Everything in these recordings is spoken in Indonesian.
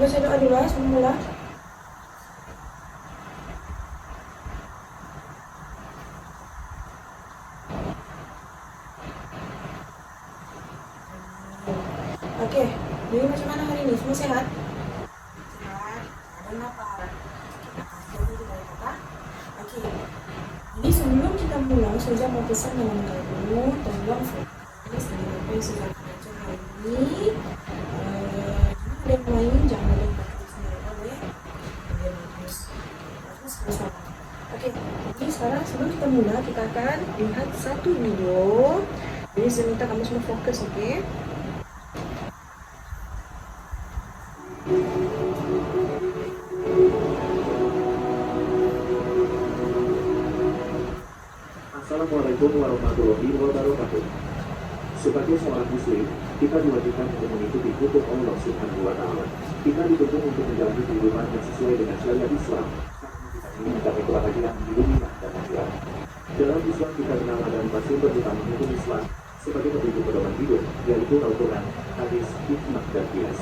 baca doa dulu ya sebelum mulai. Oke, jadi macam mana hari ini? Semua sehat? Sehat, ada lapar. Kita kasih dulu dari kata. Oke, jadi sebelum kita mulai, saya mau pesan dengan kamu, tolong fokus dengan apa yang sudah kita baca hari ini. Ada yang lain, jangan ada yang pakai sendiri, boleh? Biar bagus. Bagus bersama. Oke, jadi sekarang sebelum kita mulai, kita akan lihat satu video. Jadi saya minta kamu semua fokus, oke? Assalamualaikum warahmatullahi wabarakatuh. Sebagai seorang muslim, kita diwajibkan untuk mengikuti hukum Allah Subhanahu wa Ta'ala. Kita dituntut untuk menjalani kehidupan yang sesuai dengan syariat Islam, karena kita ingin mencapai kebahagiaan di dunia dan akhirat. Dalam Islam kita kenal ada 4 sumber utama hukum Islam sebagai petunjuk pedoman hidup, yaitu Al-Quran, hadis, hikmah, dan qiyas.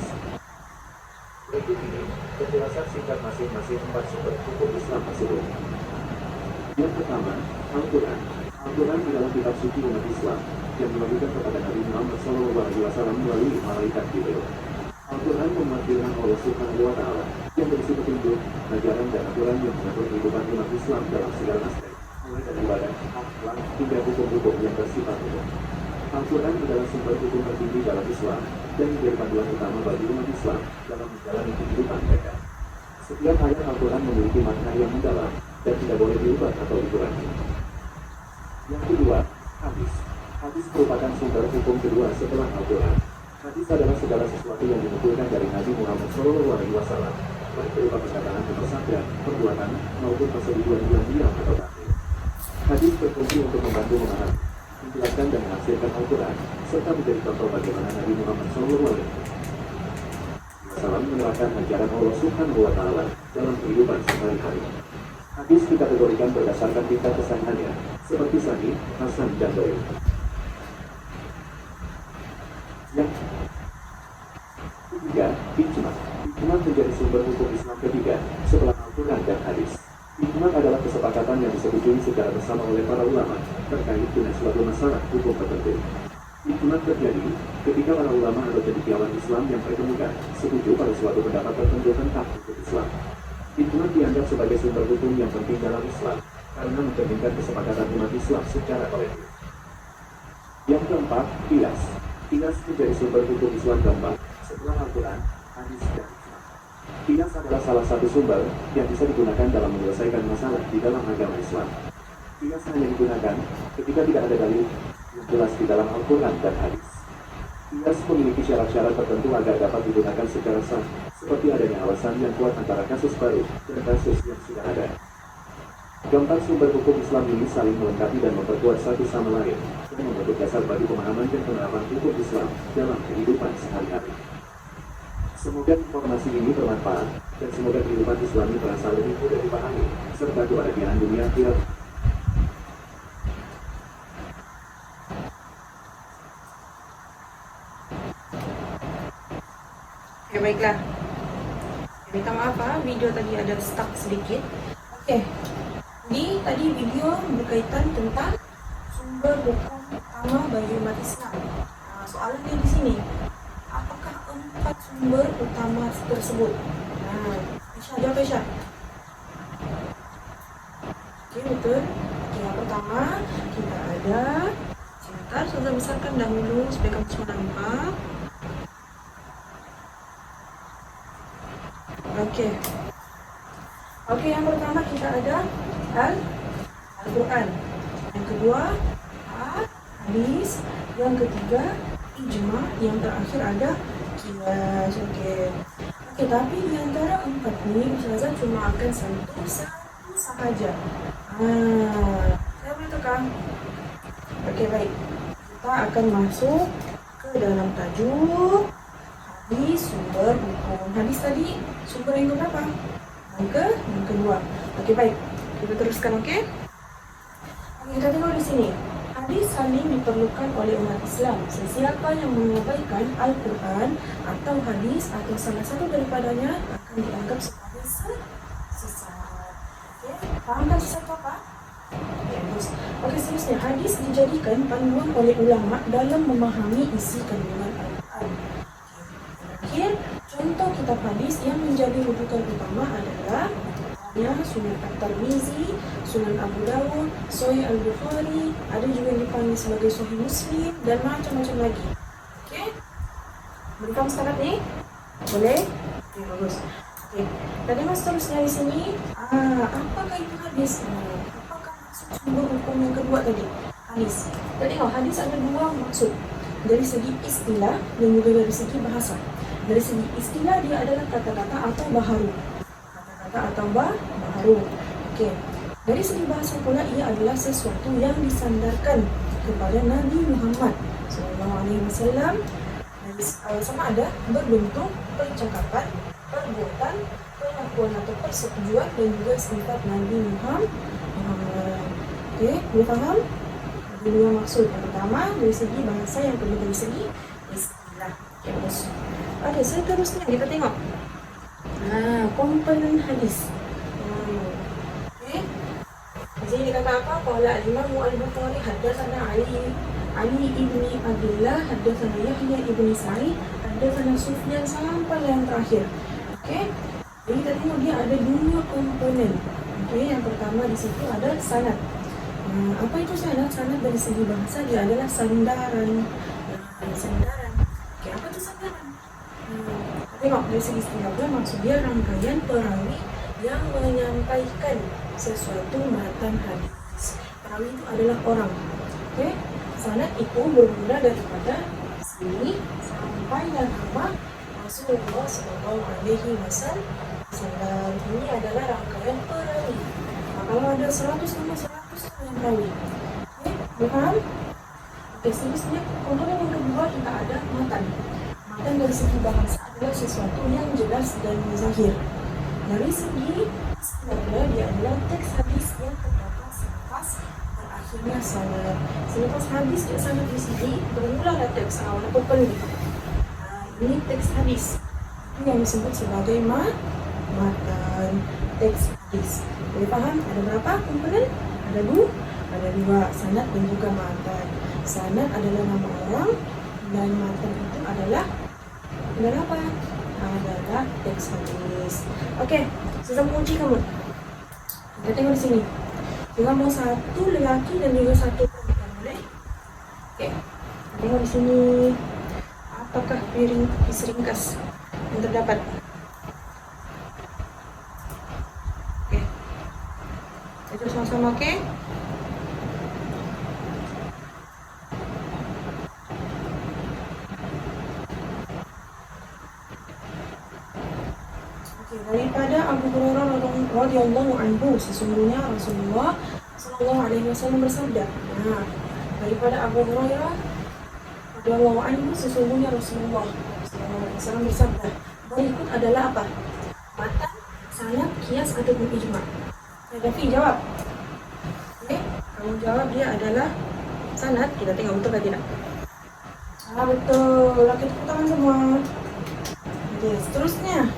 Berikut ini penjelasan singkat masing-masing 4 sumber hukum Islam tersebut. Yang pertama, Al-Quran. Al-Quran adalah kitab suci umat Islam yang diwahyukan kepada Nabi Muhammad SAW melalui malaikat Jibril. Al-Quran mewakilkan Allah Subhanahu wa Ta'ala yang berisi petunjuk, ajaran dan aturan yang mengatur kehidupan umat Islam dalam segala aspek, mulai dari ibadah, akhlak, hingga hukum-hukum yang bersifat umum. Al-Quran adalah sumber hukum tertinggi dalam Islam dan menjadi panduan utama bagi umat Islam dalam menjalani kehidupan mereka. Setiap ayat Al-Quran memiliki makna yang mendalam dan tidak boleh diubah atau dikurangi. Yang kedua, hadis. Hadis merupakan sumber hukum kedua setelah Al-Quran. Hadis adalah segala sesuatu yang dinukulkan dari Nabi Muhammad SAW, baik berupa perkataan atau sabda, perbuatan, maupun persetujuan yang diam atau tahlil. Hadis berfungsi untuk membantu memahami, menjelaskan dan menafsirkan Al-Quran, serta menjadi contoh bagaimana Nabi Muhammad SAW menerapkan ajaran Allah Subhanahu wa Ta'ala dalam kehidupan sehari-hari. Hadis dikategorikan berdasarkan tingkat kesahihannya, seperti sahih, hasan, dan dhaif. Yang ketiga, ijma'. Ijma' menjadi sumber hukum Islam ketiga setelah Al-Quran dan hadis. Ijma' adalah kesepakatan yang disetujui secara bersama oleh para ulama terkait dengan suatu masalah hukum tertentu. Ijma' terjadi ketika para ulama atau cendekiawan Islam yang pertemukan setuju pada suatu pendapat tertentu tentang hukum Islam. Ijma' dianggap sebagai sumber hukum yang penting dalam Islam karena mencerminkan kesepakatan umat Islam secara kolektif. Yang keempat, qiyas. Qiyas menjadi sumber hukum Islam keempat setelah Al-Quran, hadis, dan ijma'. Qiyas adalah salah satu sumber yang bisa digunakan dalam menyelesaikan masalah di dalam agama Islam. Qiyas hanya digunakan ketika tidak ada dalil yang jelas di dalam Al-Quran dan hadis. Qiyas memiliki syarat-syarat tertentu agar dapat digunakan secara sah, seperti adanya alasan yang kuat antara kasus baru dan kasus yang sudah ada. Keempat sumber hukum Islam ini saling melengkapi dan memperkuat satu sama lain, dan membentuk dasar bagi pemahaman dan penerapan hukum Islam dalam kehidupan sehari-hari. Semoga informasi ini bermanfaat, dan semoga kehidupan Islami terasa lebih mudah dipahami, serta kebahagiaan dunia akhirat. Oke, baiklah. Minta maaf video tadi ada stuck sedikit. Oke, ini tadi video berkaitan tentang sumber hukum utama bagi umat Islam. Nah, soalnya di sini, apakah 4 sumber utama tersebut? Nah, Aisyah, jawab Aisyah. Oke, betul. Oke, yang pertama kita ada, sebentar, sudah besarkan dahulu supaya kamu semua nampak. Oke, yang pertama kita ada Al-Quran. Yang kedua, hadis. Yang ketiga, ijma'. Yang terakhir ada qiyas. Oke, tapi di antara 4 ini, Ustazah cuma akan sentuh satu sahaja. Saya boleh tekan? Oke, baik. Kita akan masuk ke dalam tajuk hadis sumber hukum. Hadis tadi sumber yang keberapa? Yang kedua. Oke, baik. Kita teruskan, oke? Oke, kita tengok di sini. hadis saling diperlukan oleh umat Islam. Sesiapa yang mengabaikan Al-Quran atau hadis atau salah satu daripadanya akan dianggap sebagai sesat. Okay. Faham tak sesat apa? Okey, seterusnya hadis dijadikan panduan oleh ulama dalam memahami isi kandungan Al-Quran. Terakhir, contoh kitab hadis yang menjadi rujukan utama adalah Sunan At-Tirmizi, Sunan Abu Dawud, Sahih Al-Bukhari, ada juga yang dipanggil sebagai Sahih Muslim dan macam-macam lagi. Okey. Boleh faham setakat ni? Boleh? Okey, bagus. Okey. Tadi mas terusnya di sini, apakah itu hadis? Apakah maksud sumber hukum yang kedua tadi? Hadis. Kita tengok hadis ada dua maksud. Dari segi istilah dan juga dari segi bahasa. Dari segi istilah dia adalah kata-kata atau baharu. Atau baharu. Okey. Dari segi bahasa pula ia adalah sesuatu yang disandarkan kepada Nabi Muhammad SAW, sama ada berbentuk percakapan, perbuatan, pengakuan atau persetujuan dan juga sifat Nabi Muhammad. Okey, boleh faham? Ada dua maksud. Yang pertama dari segi bahasa, yang kedua dari segi istilah. Okey, bagus. Okey, seterusnya kita tengok komponen hadis. Okey. Di sini dia kata apa? Qala al-Imam Al-Bukhari haddatsana Ali ibni Abdullah haddatsana Yahya ibni Sa'id haddatsana Sufyan sampai yang terakhir. Okey. Jadi kita tengok dia ada dua komponen. Okey, yang pertama di situ ada sanad. Apa itu sanad? Sanad dari segi bahasa dia adalah sandaran. Sandaran. Okey, apa itu sandaran? Tengok dari segi istilah maksud dia rangkaian perawi yang menyampaikan sesuatu matan hadis. Perawi itu adalah orang. Okey, sanad itu bermula daripada sini sampai nama Rasulullah Sallallahu Alaihi Wasallam. Ini adalah rangkaian perawi. Kalau ada 100 nama 100 yang perawi. Okey, faham? Okey, seterusnya komponen yang kedua kita ada matan. Matan dari segi bahasa adalah sesuatu yang jelas dan zahir. Dari segi istilah dia adalah teks hadis yang terdapat selepas berakhirnya sanad. Selepas hadis dia sanad di sini bermula teks awal atau penuh. Ini teks hadis. Itu yang disebut sebagai matan teks hadis. Boleh faham? Ada berapa komponen? Ada dua, sanad dan juga matan. Sanad adalah nama orang dan matan itu adalah apa? Adalah teks hadis. Okey, saya menguji kamu. Kita tengok di sini. Kita mau satu lelaki dan juga satu perempuan, boleh? Okey. Kita tengok di sini. Apakah piring ringkas yang terdapat? Okey. Kita sama-sama, okey? Daripada Abu Hurairah radhiyallahu anhu, sesungguhnya Rasulullah sallallahu alaihi wasallam bersabda. Daripada Abu Hurairah radhiyallahu anhu, sesungguhnya Rasulullah sallallahu alaihi wasallam bersabda. Berikut adalah apa? Matan, sanad, qiyas ataupun ijma'. Dafi jawab. Okey, kamu jawab dia adalah sanad. Kita tengok betul ke tidak? Betul. Laki tepuk tangan semua. Okey, seterusnya.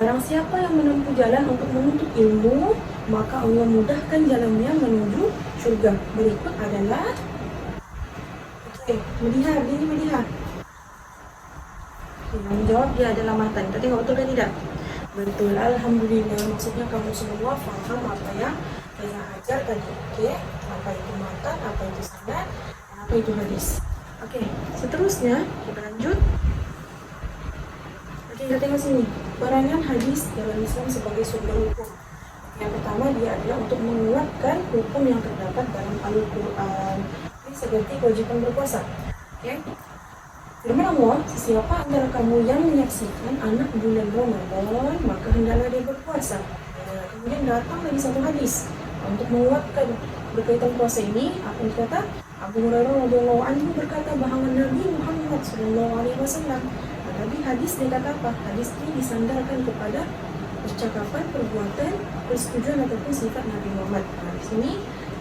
Barang siapa yang menempuh jalan untuk menuntut ilmu, maka Allah mudahkan jalannya menuju syurga. Berikut adalah Medihah, ini Medihah. Yang menjawab dia adalah matan. Kita tengok betul ke tidak? Betul, alhamdulillah. Maksudnya kamu semua faham apa yang saya ajar tadi. Okey, apa itu matan, apa itu sanad, apa itu hadis. Okey, seterusnya kita lanjut. Okey, kita tengok sini. Peranan hadis dalam Islam sebagai sumber hukum. Yang pertama dia adalah untuk menguatkan hukum yang terdapat dalam Al-Quran. Ini seperti kewajiban berpuasa. Okay? Firman Allah, sesiapa antara kamu yang menyaksikan anak bulan Ramadan, maka hendaklah dia berpuasa. Kemudian datang lagi satu hadis untuk menguatkan berkaitan puasa ini. Apa yang dikata? Abu Hurairah radhiyallahu anhu berkata bahawa Nabi Muhammad SAW. Tapi hadis dia kata apa? Hadis ini disandarkan kepada percakapan, perbuatan, persetujuan ataupun sifat Nabi Muhammad. Di sini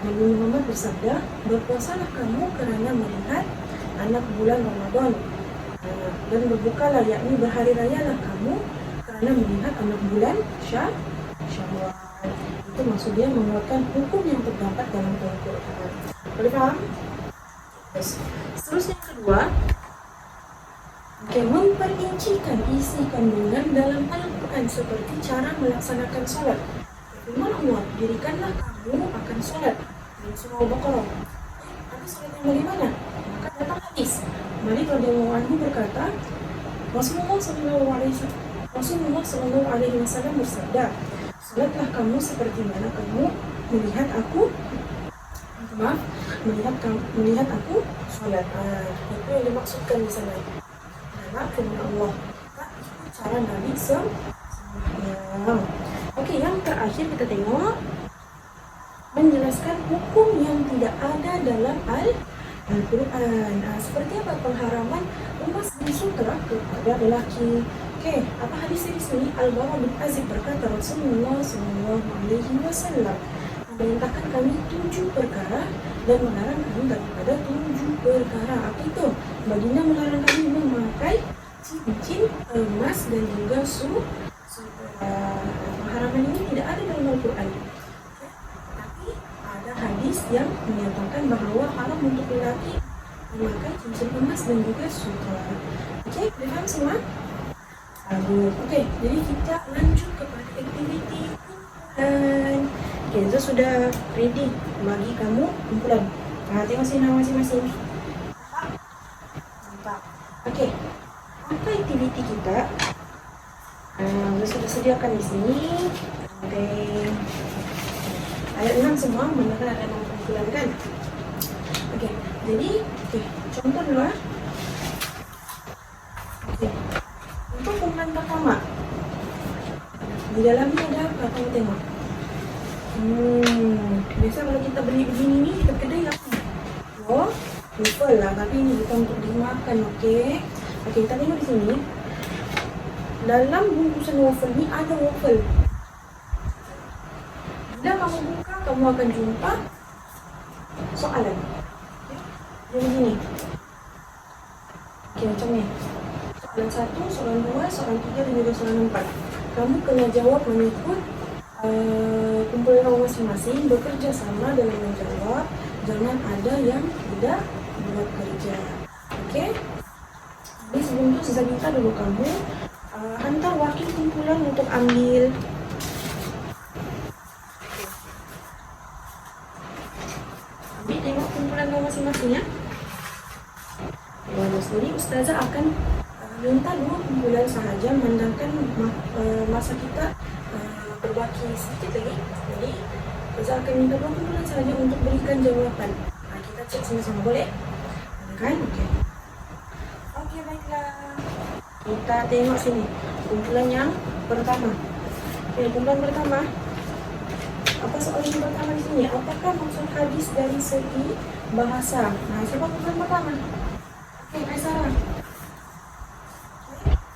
Nabi Muhammad bersabda, berpuasalah kamu kerana melihat anak bulan Ramadan, dan berbukalah, yakni berhari rayalah kamu kerana melihat anak bulan Syawal. Itu maksudnya menguatkan hukum yang terdapat dalam Al-Quran. Boleh faham? Seterusnya yang kedua, memperincikan isi kandungan dalam Al-Quran seperti cara melaksanakan solat. Firman Allah, dirikanlah kamu akan solat. Dalam surah Al-Baqarah. Tapi solat yang bagaimana? Maka datang hadis. Malik radhiyallahu anhu berkata, Rasulullah sallallahu alaihi wasallam bersabda, solatlah kamu seperti mana kamu melihat aku solat. Itu yang dimaksudkan di sana. Firman Allah, cara Nabi semuanya. Okey, yang terakhir kita tengok menjelaskan hukum yang tidak ada dalam Al-Quran. Seperti apa pengharaman emas dan sutra kepada lelaki. Okey, apa hadis di sini? Al-Bara bin Azib berkata, Rasulullah SAW memerintahkan kami 7 perkara dan melarang kami daripada 7 perkara. Apa itu? Baginda melarang kami memakai cincin emas dan juga pengharaman ini tidak ada dalam Al-Quran. Tapi ada hadis yang menyatakan bahawa haram untuk lelaki memakai cincin emas dan juga sutra. Okey, faham semua? Okey, jadi kita lanjut kepada aktiviti kumpulan. Okey, Zul sudah ready bagi kamu kumpulan. Tengok sini nama masing-masing. Nampak? Okey, apa aktiviti kita? Zul sudah sediakan di sini. Okey, ayat 6 semua, benar ada 6 kumpulan kan? Okey, jadi contoh dulu lah. Okey, untuk kumpulan pertama, di dalamnya ada apa? Kamu tengok. Biasa kalau kita beli begini ni, kita kedai apa? Waffle lah, tapi ini bukan untuk dimakan, okey? Okey, kita tengok di sini. Dalam bungkusan waffle ni ada waffle. Bila kamu buka, kamu akan jumpa soalan. Yang begini. Okey, macam ni. Soalan 1, soalan 2, soalan 3 dan juga soalan 4. Kamu kena jawab mengikut kumpulan kamu masing-masing, bekerja sama dalam menjawab. Jangan ada yang tidak buat kerja. Okey? Jadi sebelum itu saya minta dulu kamu hantar wakil kumpulan untuk ambil. Ambil tengok kumpulan kamu masing-masing ya. Jadi Ustazah akan minta 2 kumpulan sahaja, memandangkan masa kita berbaki sedikit lagi. Jadi Ustazah akan minta 2 kumpulan sahaja untuk berikan jawapan. Kita cek sama-sama, boleh? Kan? Okey. Okey, baiklah. Kita tengok sini kumpulan yang pertama. Okey, kumpulan pertama. Apa soalan yang pertama di sini? Apakah maksud hadis dari segi bahasa? Siapa kumpulan pertama? Okey, Kaisara.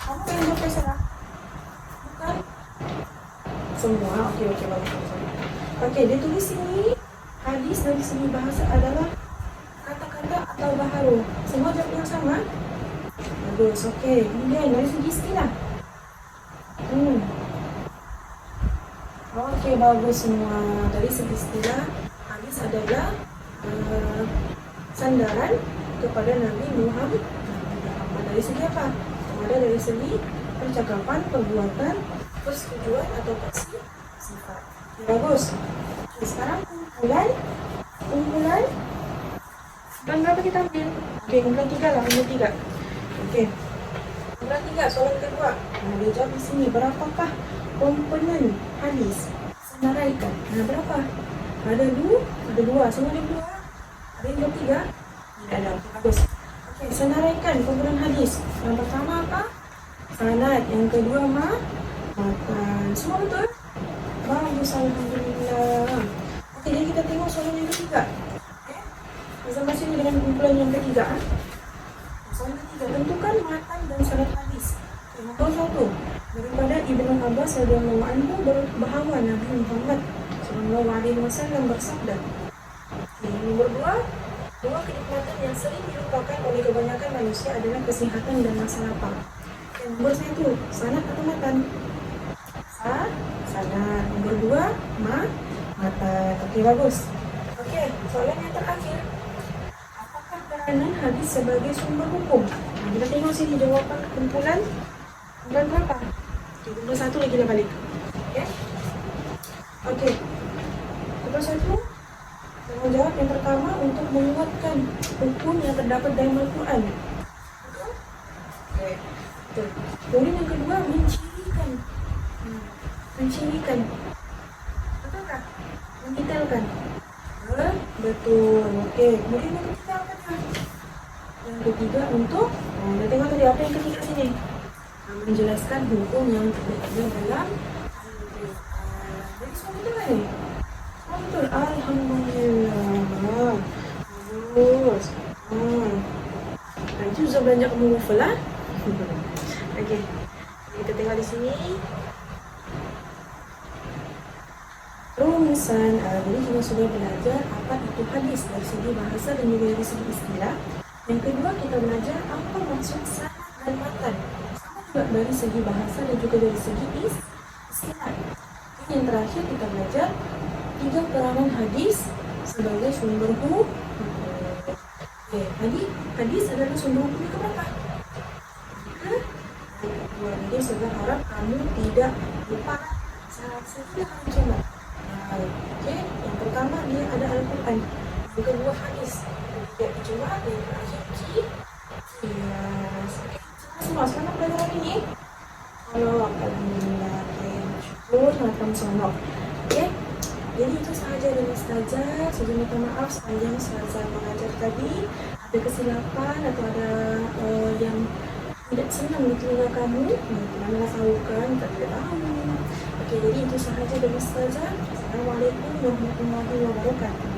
Kamu yang jawab, Kaisara? Bukan? Semua? Okey, bagus. Okey, dia tulis sini hadis dari segi bahasa adalah kata-kata atau baharu. Semua jawab yang sama? Bagus, okey. Kemudian dari segi istilah. Okey, bagus semua. Dari segi istilah, hadis adalah sandaran kepada Nabi Muhammad. Dari segi apa? Ada dari segi percakapan, perbuatan, persetujuan atau sifat. Bagus. Okay, sekarang kumpulan berapa kita ambil? Okey, kumpulan 3 lah, kumpulan 3. Okey. Kumpulan 3, soalan kedua. Dia jawab di sini, berapakah komponen hadis? Senaraikan. Berapa? Ada 2. Semua ada 2. Ada yang 3? Tidak ada. Bagus. Okey, senaraikan komponen hadis. Yang pertama apa? Sanad. Yang kedua matan. Semua betul? Bagus, alhamdulillah. Okey, jadi kita tengok soalan yang ketiga. Masing-masing dengan kumpulan yang ketiga. Soalan ketiga, tentukan matan dan sanad hadis. Nombor 1. Daripada Ibnu Abbas radhiyallahu anhu bahwa Nabi Muhammad sallallahu alaihi wasallam bersabda. Nomor dua kenikmatan yang sering dilupakan oleh kebanyakan manusia adalah kesehatan dan masa lapar. Dan nomor satu, sanad atau matan? Sanad. Nomor dua, matan. Oke, bagus. Oke, soalan yang terakhir. Apakah peranan hadis sebagai sumber hukum? Nah, kita tengok sini jawaban kumpulan berapa? Kumpulan satu lagi dah balik. Oke. Kumpulan satu. Tanggungjawab yang pertama untuk menguatkan hukum yang terdapat dalam Al-Quran. Betul. Kemudian yang kedua mencirikan. Betulkah? Mendetailkan. Betul. Oke. Kemudian yang ketiga apa? Yang ketiga untuk kita tengok tadi apa yang ketiga sini. Menjelaskan hukum yang ada dalam Al-Quran. Jadi semua betul kan ni? Betul, alhamdulillah. Bagus. Nanti Ustaz belanja kamu waffle lah. Okey. Kita tengok di sini. Rumusan. Jadi kita sudah belajar apa itu hadis dari segi bahasa dan juga dari segi istilah. Yang kedua kita belajar apa maksud sanad dan matan. Sama juga dari segi bahasa dan juga dari segi istilah. Yang terakhir kita belajar 3 peranan hadis sebagai sumber hukum. Hadis adalah sumber hukum yang keberapa? Jadi saya harap kamu tidak lupa salah coba. Yang pertama dia ada Al-Quran, yang kedua hadis, yang kedua yang terakhir kias. Semua selamat belajar hari ini. Halo, alhamdulillah. Syukur sangat kamu semangat. Jadi itu sahaja dari Ustazah. Saya minta maaf sepanjang Ustazah mengajar tadi ada kesilapan atau ada yang tidak senang di telinga kamu. Mana tahukan, tak tahu. Okey, jadi itu sahaja dari Ustazah. Assalamualaikum warahmatullahi wabarakatuh.